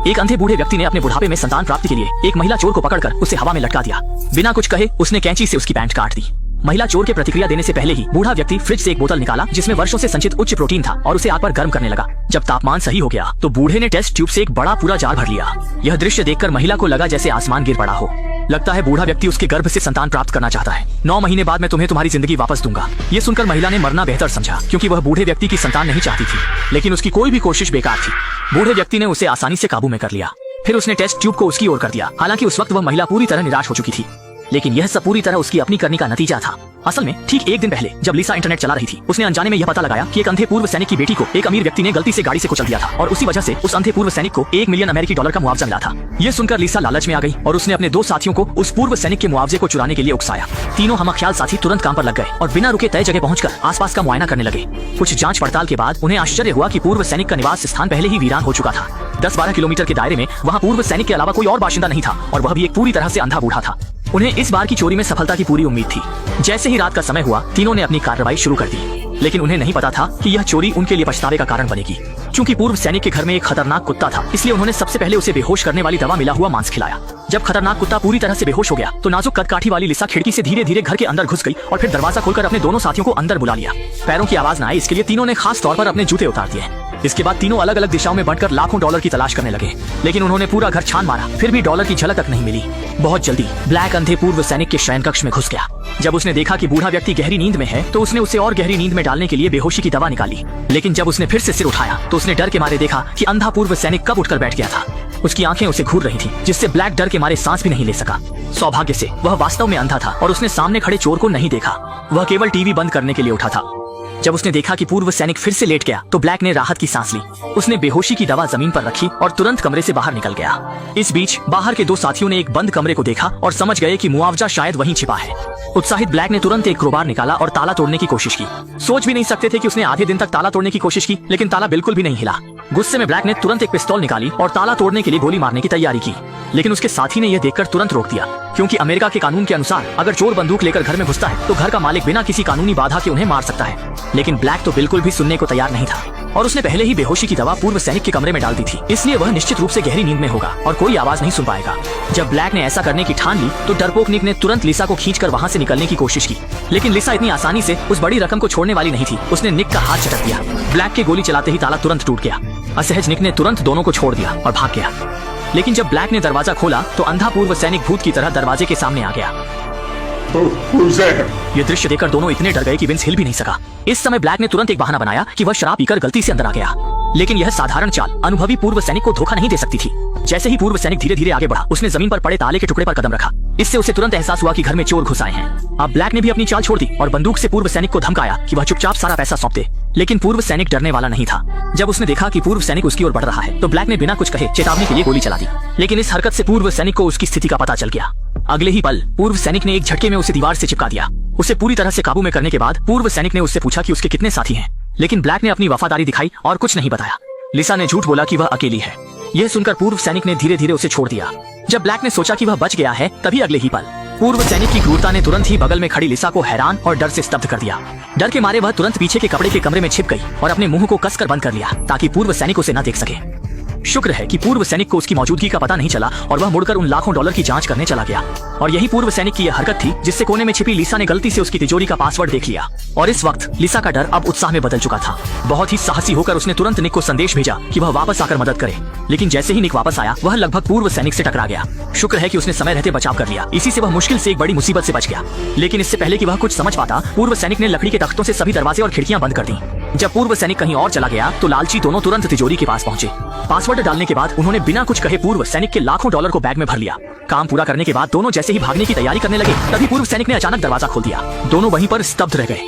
एक अंधे बूढ़े व्यक्ति ने अपने बुढ़ापे में संतान प्राप्ति के लिए एक महिला चोर को पकड़कर उसे हवा में लटका दिया। बिना कुछ कहे उसने कैंची से उसकी पैंट काट दी। महिला चोर के प्रतिक्रिया देने से पहले ही बूढ़ा व्यक्ति फ्रिज से एक बोतल निकाला जिसमें वर्षों से संचित उच्च प्रोटीन था और उसे आग पर गर्म करने लगा। जब तापमान सही हो गया तो बूढ़े ने टेस्ट ट्यूब से एक बड़ा पूरा जार भर लिया। यह दृश्य देखकर महिला को लगा जैसे आसमान गिर पड़ा हो। लगता है बूढ़ा व्यक्ति उसके गर्भ से संतान प्राप्त करना चाहता है। 9 महीने बाद मैं तुम्हें तुम्हारी जिंदगी वापस दूंगा। ये सुनकर महिला ने मरना बेहतर समझा क्योंकि वह बूढ़े व्यक्ति की संतान नहीं चाहती थी, लेकिन उसकी कोई भी कोशिश बेकार थी। बूढ़े व्यक्ति ने उसे आसानी से काबू में कर लिया। फिर उसने टेस्ट ट्यूब को उसकी ओर कर दिया। हालांकि उस वक्त वह महिला पूरी तरह निराश हो चुकी थी, लेकिन यह सब पूरी तरह उसकी अपनी करनी का नतीजा था। असल में ठीक एक दिन पहले जब लिसा इंटरनेट चला रही थी, उसने अनजाने में यह पता लगाया कि एक अंधे पूर्व सैनिक की बेटी को एक अमीर व्यक्ति ने गलती से गाड़ी से कुचल दिया था और उसी वजह से उस अंधे पूर्व सैनिक को $1 मिलियन अमेरिकी डॉलर का मुआवजा मिला था। यह सुनकर लिसा लालच में आ गई और उसने अपने 2 साथियों को उस पूर्व सैनिक के मुआवजे को चुराने के लिए उकसाया। तीनों हमख्याल साथी तुरंत काम पर लग गए और बिना रुके तय जगह पहुंचकर आसपास का मुआयना करने लगे। कुछ जांच पड़ताल के बाद उन्हें आश्चर्य हुआ कि पूर्व सैनिक का निवास स्थान पहले ही वीरान हो चुका था। 10-12 किलोमीटर के दायरे में वहाँ पूर्व सैनिक के अलावा कोई और बाशिंदा नहीं था और वह भी एक पूरी तरह से अंधा बूढ़ा था। उन्हें इस बार की चोरी में सफलता की पूरी उम्मीद थी। जैसे ही रात का समय हुआ, तीनों ने अपनी कार्रवाई शुरू कर दी, लेकिन उन्हें नहीं पता था कि यह चोरी उनके लिए पछतावे का कारण बनेगी। क्योंकि पूर्व सैनिक के घर में एक खतरनाक कुत्ता था, इसलिए उन्होंने सबसे पहले उसे बेहोश करने वाली दवा मिला हुआ मांस खिलाया। जब खतरनाक कुत्ता पूरी तरह से बेहोश हो गया तो नाजुक कदकाठी वाली लिसा खिड़की से धीरे धीरे घर के अंदर घुस गई और फिर दरवाजा खोलकर अपने दोनों साथियों को अंदर बुला लिया। पैरों की आवाज न आए इसके लिए तीनों ने खास तौर पर अपने जूते उतार दिए। इसके बाद तीनों अलग अलग दिशाओं में बढ़कर लाखों डॉलर की तलाश करने लगे, लेकिन उन्होंने पूरा घर छान मारा, फिर भी डॉलर की झलक तक नहीं मिली। बहुत जल्दी ब्लैक अंधे पूर्व सैनिक के शयन कक्ष में घुस गया। जब उसने देखा कि बूढ़ा व्यक्ति गहरी नींद में है तो उसने उसे और गहरी नींद में डालने के लिए बेहोशी की दवा निकाली, लेकिन जब उसने फिर से सिर उठाया तो उसने डर के मारे देखा कि अंधा पूर्व सैनिक कब उठकर बैठ गया था। उसकी आंखें उसे घूर रही थीं, जिससे ब्लैक डर के मारे सांस भी नहीं ले सका। सौभाग्य से वह वास्तव में अंधा था और उसने सामने खड़े चोर को नहीं देखा। वह केवल टीवी बंद करने के लिए उठा था। जब उसने देखा कि पूर्व सैनिक फिर से लेट गया तो ब्लैक ने राहत की सांस ली। उसने बेहोशी की दवा जमीन पर रखी और तुरंत कमरे से बाहर निकल गया। इस बीच बाहर के 2 साथियों ने एक बंद कमरे को देखा और समझ गए कि मुआवजा शायद वहीं छिपा है। उत्साहित ब्लैक ने तुरंत एक क्रोबार निकाला और ताला तोड़ने की कोशिश की। सोच भी नहीं सकते थे कि उसने आधे दिन तक ताला तोड़ने की कोशिश की, लेकिन ताला बिल्कुल भी नहीं हिला। गुस्से में ब्लैक ने तुरंत एक पिस्तौल निकाली और ताला तोड़ने के लिए गोली मारने की तैयारी की, लेकिन उसके साथी ने यह देखकर तुरंत रोक दिया, क्योंकि अमेरिका के कानून के अनुसार अगर चोर बंदूक लेकर घर में घुसता है तो घर का मालिक बिना किसी कानूनी बाधा के उन्हें मार सकता है। लेकिन ब्लैक तो बिल्कुल भी सुनने को तैयार नहीं था और उसने पहले ही बेहोशी की दवा पूर्व सैनिक के कमरे में डाल दी थी, इसलिए वह निश्चित रूप से गहरी नींद में होगा और कोई आवाज नहीं सुन पाएगा। जब ब्लैक ने ऐसा करने की ठान ली तो डरपोक निक ने तुरंत लिसा को खींचकर वहां से निकलने की कोशिश की, लेकिन लिसा इतनी आसानी से उस बड़ी रकम को छोड़ने वाली नहीं थी। उसने निक का हाथ झटक दिया। ब्लैक के गोली चलाते ही ताला तुरंत टूट गया। असहज निक ने तुरंत दोनों को छोड़ दिया और भाग गया, लेकिन जब ब्लैक ने दरवाजा खोला तो अंधा पूर्व सैनिक भूत की तरह दरवाजे के सामने आ गया। ये दृश्य देखकर दोनों इतने डर गए कि विंस हिल भी नहीं सका। इस समय ब्लैक ने तुरंत एक बहाना बनाया कि वह शराब पीकर गलती से अंदर आ गया, लेकिन यह साधारण चाल अनुभवी पूर्व सैनिक को धोखा नहीं दे सकती थी। जैसे ही पूर्व सैनिक धीरे धीरे आगे बढ़ा, उसने जमीन पर पड़े ताले के टुकड़े पर कदम रखा। इससे उसे तुरंत एहसास हुआ कि घर में चोर घुस आए हैं। अब ब्लैक ने भी अपनी चाल छोड़ दी और बंदूक से पूर्व सैनिक को धमकाया कि वह चुपचाप सारा पैसा सौंप दे, लेकिन पूर्व सैनिक डरने वाला नहीं था। जब उसने देखा कि पूर्व सैनिक उसकी ओर बढ़ रहा है तो ब्लैक ने बिना कुछ कहे चेतावनी के लिए गोली चला दी, लेकिन इस हरकत से पूर्व सैनिक को उसकी स्थिति का पता चल गया। अगले ही पल पूर्व सैनिक ने एक झटके में उसे दीवार से चिपका दिया। उसे पूरी तरह से काबू में करने के बाद पूर्व सैनिक ने उससे पूछा कि उसके कितने साथी हैं, लेकिन ब्लैक ने अपनी वफादारी दिखाई और कुछ नहीं बताया। लिसा ने झूठ बोला कि वह अकेली है। यह सुनकर पूर्व सैनिक ने धीरे धीरे उसे छोड़ दिया। जब ब्लैक ने सोचा कि वह बच गया है, तभी अगले ही पल पूर्व सैनिक की क्रूरता ने तुरंत ही बगल में खड़ी लिसा को हैरान और डर से स्तब्ध कर दिया। डर के मारे वह तुरंत पीछे के कपड़े के कमरे में छिप गई और अपने मुंह को कसकर बंद कर लिया ताकि पूर्व सैनिक उसे न देख सके। शुक्र है कि पूर्व सैनिक को उसकी मौजूदगी का पता नहीं चला और वह मुड़कर उन लाखों डॉलर की जांच करने चला गया। और यही पूर्व सैनिक की यह हरकत थी जिससे कोने में छिपी लिसा ने गलती से उसकी तिजोरी का पासवर्ड देख लिया। और इस वक्त लिसा का डर अब उत्साह में बदल चुका था। बहुत ही साहसी होकर उसने तुरंत निक को संदेश भेजा कि वह वापस आकर मदद करे, लेकिन जैसे ही निक वापस आया वह लगभग पूर्व सैनिक से टकरा गया। शुक्र है कि उसने समय रहते बचाव कर लिया, इसी से वह मुश्किल से एक बड़ी मुसीबत से बच गया। लेकिन इससे पहले कि वह कुछ समझ पाता, पूर्व सैनिक ने लकड़ी के तख्तों से सभी दरवाजे और खिड़कियां बंद कर दी। जब पूर्व सैनिक कहीं और चला गया तो लालची दोनों तुरंत तिजोरी के पास पहुंचे। पासवर्ड डालने के बाद उन्होंने बिना कुछ कहे पूर्व सैनिक के लाखों डॉलर को बैग में भर लिया। काम पूरा करने के बाद दोनों जैसे ही भागने की तैयारी करने लगे, तभी पूर्व सैनिक ने अचानक दरवाजा खोल दिया। दोनों वहीं पर स्तब्ध रह गए।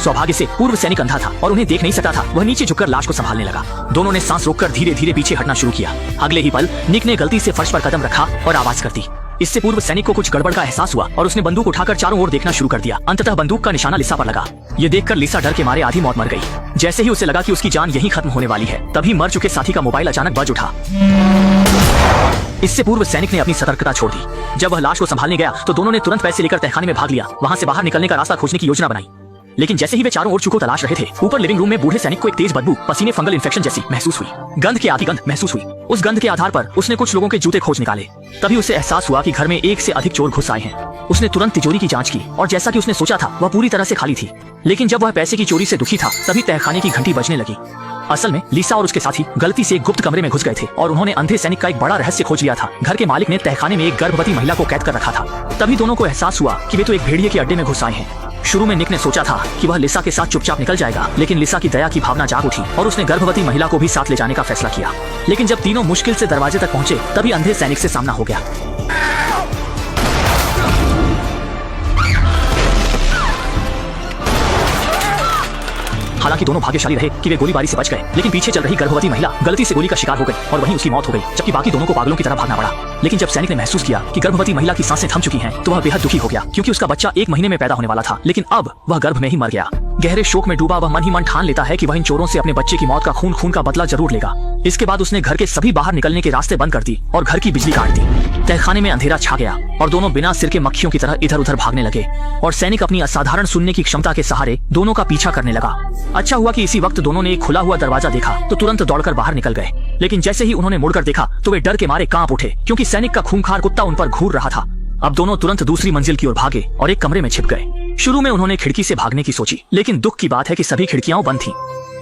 सौभाग्य से पूर्व सैनिक अंधा था और उन्हें देख नहीं सकता था। वह नीचे झुककर लाश को संभालने लगा। दोनों ने सांस रोककर धीरे धीरे पीछे हटना शुरू किया। अगले ही पल निक ने गलती से फर्श पर कदम रखा और आवाज कर दी। इससे पूर्व सैनिक को कुछ गड़बड़ का एहसास हुआ और उसने बंदूक उठाकर चारों ओर देखना शुरू कर दिया। अंततः बंदूक का निशाना लिसा पर लगा। ये देखकर लिसा डर के मारे आधी मौत मर गई। जैसे ही उसे लगा कि उसकी जान यहीं खत्म होने वाली है, तभी मर चुके साथी का मोबाइल अचानक बज उठा। इससे पूर्व सैनिक ने अपनी सतर्कता छोड़ दी। जब वह लाश को संभालने गया तो दोनों ने तुरंत पैसे लेकर तहखाने में भाग लिया। वहां से बाहर निकलने का रास्ता खोजने की योजना बनाई। लेकिन जैसे ही वे चारों ओर चूको तलाश रहे थे, ऊपर लिविंग रूम में बूढ़े सैनिक को एक तेज बदबू, पसीने, फंगल इन्फेक्शन जैसी महसूस हुई। गंध के आती गंध महसूस हुई। उस गंध के आधार पर उसने कुछ लोगों के जूते खोज निकाले। तभी उसे एहसास हुआ कि घर में एक से अधिक चोर घुस आए हैं। उसने तुरंत तिजोरी की जांच की और जैसा कि उसने सोचा था वह पूरी तरह से खाली थी। लेकिन जब वह पैसे की चोरी से दुखी था तभी तहखाने की घंटी बजने लगी। असल में लिसा और उसके साथी गलती से एक गुप्त कमरे में घुस गए थे और उन्होंने अंधे सैनिक का एक बड़ा रहस्य खोज लिया था। घर के मालिक ने तहखाने में एक गर्भवती महिला को कैद कर रखा था। तभी दोनों को एहसास हुआ कि वे तो एक भेड़िए के अड्डे में घुस आए हैं। शुरू में निक ने सोचा था कि वह लिसा के साथ चुपचाप निकल जाएगा, लेकिन लिसा की दया की भावना जाग उठी और उसने गर्भवती महिला को भी साथ ले जाने का फैसला किया। लेकिन जब तीनों मुश्किल से दरवाजे तक पहुंचे तभी अंधे सैनिक से सामना हो गया। हालांकि दोनों भाग्यशाली रहे कि वे गोलीबारी से बच गए, लेकिन पीछे चल रही गर्भवती महिला गलती से गोली का शिकार हो गई और वहीं उसकी मौत हो गई, जबकि बाकी दोनों को पागलों की तरह भागना पड़ा। लेकिन जब सैनिक ने महसूस किया कि गर्भवती महिला की सांसें थम चुकी हैं, तो वह बेहद दुखी हो गया, क्योंकि उसका बच्चा 1 महीने में पैदा होने वाला था, लेकिन अब वह गर्भ में ही मर गया। गहरे शोक में डूबा वह मन ही मन ठान लेता है कि वह इन चोरों से अपने बच्चे की मौत का खून का बदला जरूर लेगा। इसके बाद उसने घर के सभी बाहर निकलने के रास्ते बंद कर दी और घर की बिजली काट दी। तहखाने में अंधेरा छा गया और दोनों बिना सिर के मक्खियों की तरह इधर उधर भागने लगे और सैनिक अपनी असाधारण सुनने की क्षमता के सहारे दोनों का पीछा करने लगा। अच्छा हुआ कि इसी वक्त दोनों ने एक खुला हुआ दरवाजा देखा तो तुरंत दौड़कर बाहर निकल गए। लेकिन जैसे ही उन्होंने मुड़कर देखा तो वे डर के मारे कांप उठे, क्योंकि सैनिक का खूंखार कुत्ता उन पर घूर रहा था। अब दोनों तुरंत दूसरी मंजिल की ओर भागे और एक कमरे में छिप गए। शुरू में उन्होंने खिड़की से भागने की सोची, लेकिन दुख की बात है कि सभी खिड़कियां बंद थीं।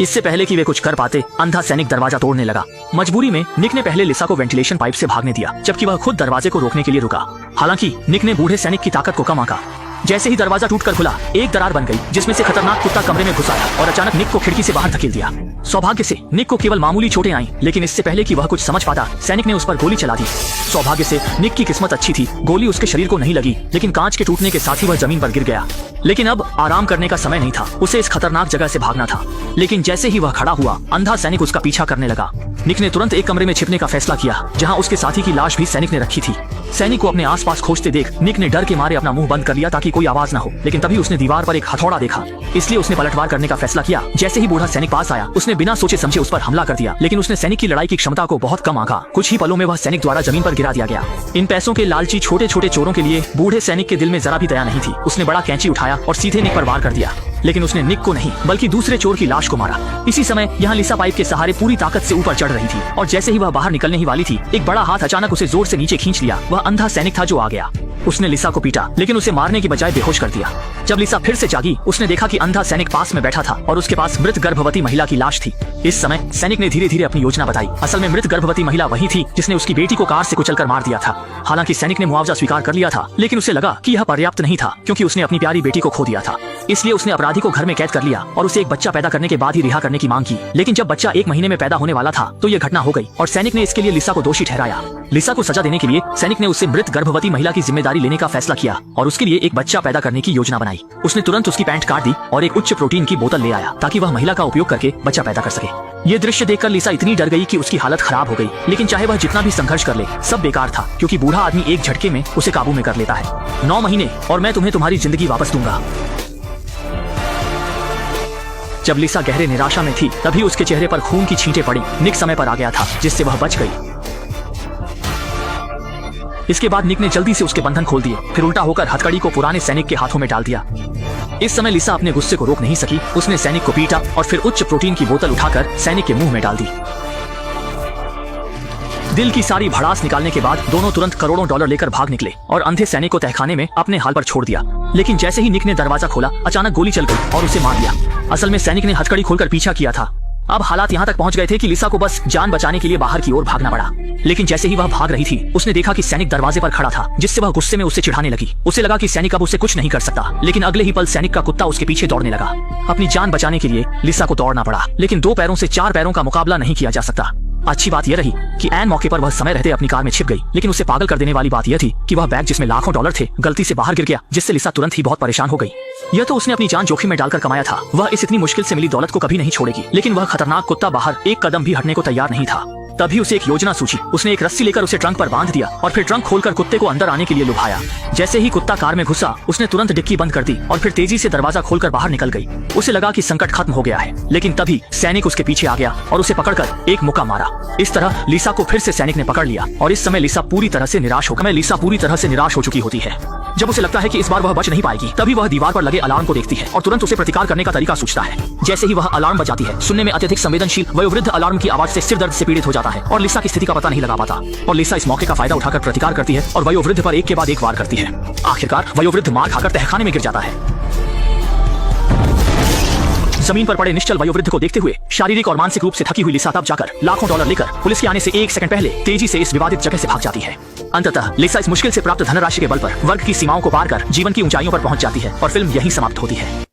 इससे पहले कि वे कुछ कर पाते, अंधा सैनिक दरवाजा तोड़ने लगा। मजबूरी में निक ने पहले लिसा को वेंटिलेशन पाइप से भागने दिया, जबकि वह खुद दरवाजे को रोकने के लिए रुका। हालांकि निक ने बूढ़े सैनिक की ताकत को कम आंका। जैसे ही दरवाजा टूटकर खुला, एक दरार बन गई जिसमें से खतरनाक कुत्ता कमरे में घुस आया और अचानक निक को खिड़की से बाहर धकेल दिया। सौभाग्य से निक को केवल मामूली चोटें आईं, लेकिन इससे पहले कि वह कुछ समझ पाता, सैनिक ने उस पर गोली चला दी। सौभाग्य से निक की किस्मत अच्छी थी, गोली उसके शरीर को नहीं लगी, लेकिन कांच के टूटने के साथ ही वह जमीन पर गिर गया। लेकिन अब आराम करने का समय नहीं था, उसे इस खतरनाक जगह से भागना था। लेकिन जैसे ही वह खड़ा हुआ, अंधा सैनिक उसका पीछा करने लगा। निक ने तुरंत एक कमरे में छिपने का फैसला किया, जहां उसके साथी की लाश भी सैनिक ने रखी थी। सैनिक को अपने आसपास खोजते देख निक ने डर के मारे अपना मुंह बंद कर लिया ताकि कोई आवाज न हो। लेकिन तभी उसने दीवार पर एक हथौड़ा देखा, इसलिए उसने पलटवार करने का फैसला किया। जैसे ही बूढ़ा सैनिक पास आया, उसने बिना सोचे समझे उस पर हमला कर दिया, लेकिन उसने सैनिक की लड़ाई की क्षमता को बहुत कम आंका। कुछ ही पलों में वह सैनिक द्वारा जमीन पर गिरा दिया गया। इन पैसों के लालची छोटे छोटे चोरों के लिए बूढ़े सैनिक के दिल में जरा भी दया नहीं थी। उसने बड़ा कैंची उठाया और सीधे निक पर वार कर दिया, लेकिन उसने निक को नहीं बल्कि दूसरे चोर की लाश को मारा। इसी समय यहाँ लिसा पाइप के सहारे पूरी ताकत से ऊपर चढ़ रही थी और जैसे ही वह बाहर निकलने ही वाली थी, एक बड़ा हाथ अचानक उसे जोर से नीचे खींच लिया। वह अंधा सैनिक था जो आ गया। उसने लिसा को पीटा, लेकिन उसे मारने की बजाय बेहोश कर दिया। जब लिसा फिर से जागी, उसने देखा कि अंधा सैनिक पास में बैठा था और उसके पास मृत गर्भवती महिला की लाश थी। इस समय सैनिक ने धीरे धीरे अपनी योजना बताई। असल में मृत गर्भवती महिला वही थी जिसने उसकी बेटी को कार से कुचलकर मार दिया था। हालांकि सैनिक ने मुआवजा स्वीकार कर लिया था, लेकिन उसे लगा कि यह पर्याप्त नहीं था, क्योंकि उसने अपनी प्यारी बेटी को खो दिया था। इसलिए उसने अपराधी को घर में कैद कर लिया और उसे एक बच्चा पैदा करने के बाद ही रिहा करने की मांग की। लेकिन जब बच्चा 1 महीने में पैदा होने वाला था तो यह घटना हो गई और सैनिक ने इसके लिए लिसा को दोषी ठहराया। लिसा को सजा देने के लिए सैनिक ने उससे मृत गर्भवती महिला की जिम्मेदारी लेने का फैसला किया और उसके लिए एक बच्चा पैदा करने की योजना बनाई। उसने तुरंत उसकी पैंट काट दी और एक उच्च प्रोटीन की बोतल ले आया ताकि वह महिला का उपयोग करके बच्चा पैदा कर सके। ये दृश्य देखकर लिसा इतनी डर गई कि उसकी हालत खराब हो गई। लेकिन चाहे वह जितना भी संघर्ष कर ले, सब बेकार था, क्योंकि बूढ़ा आदमी एक झटके में उसे काबू में कर लेता है। 9 महीने और मैं तुम्हें तुम्हारी जिंदगी वापस दूंगा। जब लिसा गहरे निराशा में थी, तभी उसके चेहरे पर खून की छींटें पड़ी। निक समय पर आ गया था, जिससे वह बच गई। इसके बाद निक ने जल्दी से उसके बंधन खोल दिए, फिर उल्टा होकर हथकड़ी को पुराने सैनिक के हाथों में डाल दिया। इस समय लिसा अपने गुस्से को रोक नहीं सकी। उसने सैनिक को पीटा और फिर उच्च प्रोटीन की बोतल उठाकर सैनिक के मुंह में डाल दी। दिल की सारी भड़ास निकालने के बाद दोनों तुरंत करोड़ों डॉलर लेकर भाग निकले और अंधे सैनिक को तहखाने में अपने हाल पर छोड़ दिया। लेकिन जैसे ही निक ने दरवाजा खोला, अचानक गोली चल गई और उसे मार दिया। असल में सैनिक ने हथकड़ी खोलकर पीछा किया था। अब हालात यहाँ तक पहुँच गए थे कि लिसा को बस जान बचाने के लिए बाहर की ओर भागना पड़ा। लेकिन जैसे ही वह भाग रही थी, उसने देखा कि सैनिक दरवाजे पर खड़ा था, जिससे वह गुस्से में उसे चिढ़ाने लगी। उसे लगा कि सैनिक अब उसे कुछ नहीं कर सकता, लेकिन अगले ही पल सैनिक का कुत्ता उसके पीछे दौड़ने लगा। अपनी जान बचाने के लिए लिसा को दौड़ना पड़ा, लेकिन 2 पैरों से 4 पैरों का मुकाबला नहीं किया जा सकता। अच्छी बात यह रही कि ऐन मौके पर वह समय रहते अपनी कार में छिप गई। लेकिन उसे पागल कर देने वाली बात यह थी कि वह बैग जिसमें लाखों डॉलर थे गलती से बाहर गिर गया, जिससे लिसा तुरंत ही बहुत परेशान हो गई। यह तो उसने अपनी जान जोखिम में डालकर कमाया था। वह इस इतनी मुश्किल से मिली दौलत को कभी नहीं छोड़ेगी। लेकिन वह खतरनाक कुत्ता बाहर एक कदम भी हटने को तैयार नहीं था। तभी उसे एक योजना सूझी। उसने एक रस्सी लेकर उसे ट्रंक पर बांध दिया और फिर ट्रंक खोलकर कुत्ते को अंदर आने के लिए लुभाया। जैसे ही कुत्ता कार में घुसा, उसने तुरंत डिक्की बंद कर दी और फिर तेजी से दरवाजा खोलकर बाहर निकल गई। उसे लगा कि संकट खत्म हो गया है, लेकिन तभी सैनिक उसके पीछे आ गया और उसे पकड़कर एक मुक्का मारा। इस तरह लिसा को फिर से सैनिक ने पकड़ लिया और इस समय लिसा पूरी तरह से निराश हो चुकी होती है। जब उसे लगता है कि इस बार वह बच नहीं पाएगी, तभी वह दीवार पर लगे अलार्म को देखती है और तुरंत उसे प्रतिकार करने का तरीका सूझता है। जैसे ही वह अलार्म बजाती है, सुनने में अत्यधिक संवेदनशील वयोवृद्ध अलार्म की आवाज से सिर दर्द से पीड़ित हो जाता है और लिसा की स्थिति का पता नहीं लगा पाता। और लिसा इस मौके का फायदा उठाकर प्रतिकार करती है और वयोवृद्ध पर एक के बाद एक वार करती है। आखिरकार वयोवृद्ध मार खाकर तहखाने में गिर जाता है। जमीन पर पड़े निश्चल वयोवृद्ध को देखते हुए शारीरिक और मानसिक रूप से थकी हुई लिसा तब जाकर लाखों डॉलर लेकर पुलिस के आने से 1 सेकंड पहले तेजी से इस विवादित जगह से भाग जाती है। अंततः लिसा इस मुश्किल से प्राप्त धनराशि के बल पर वर्ग की सीमाओं को पार कर जीवन की ऊंचाइयों पर पहुंच जाती है और फिल्म यहीं समाप्त होती है।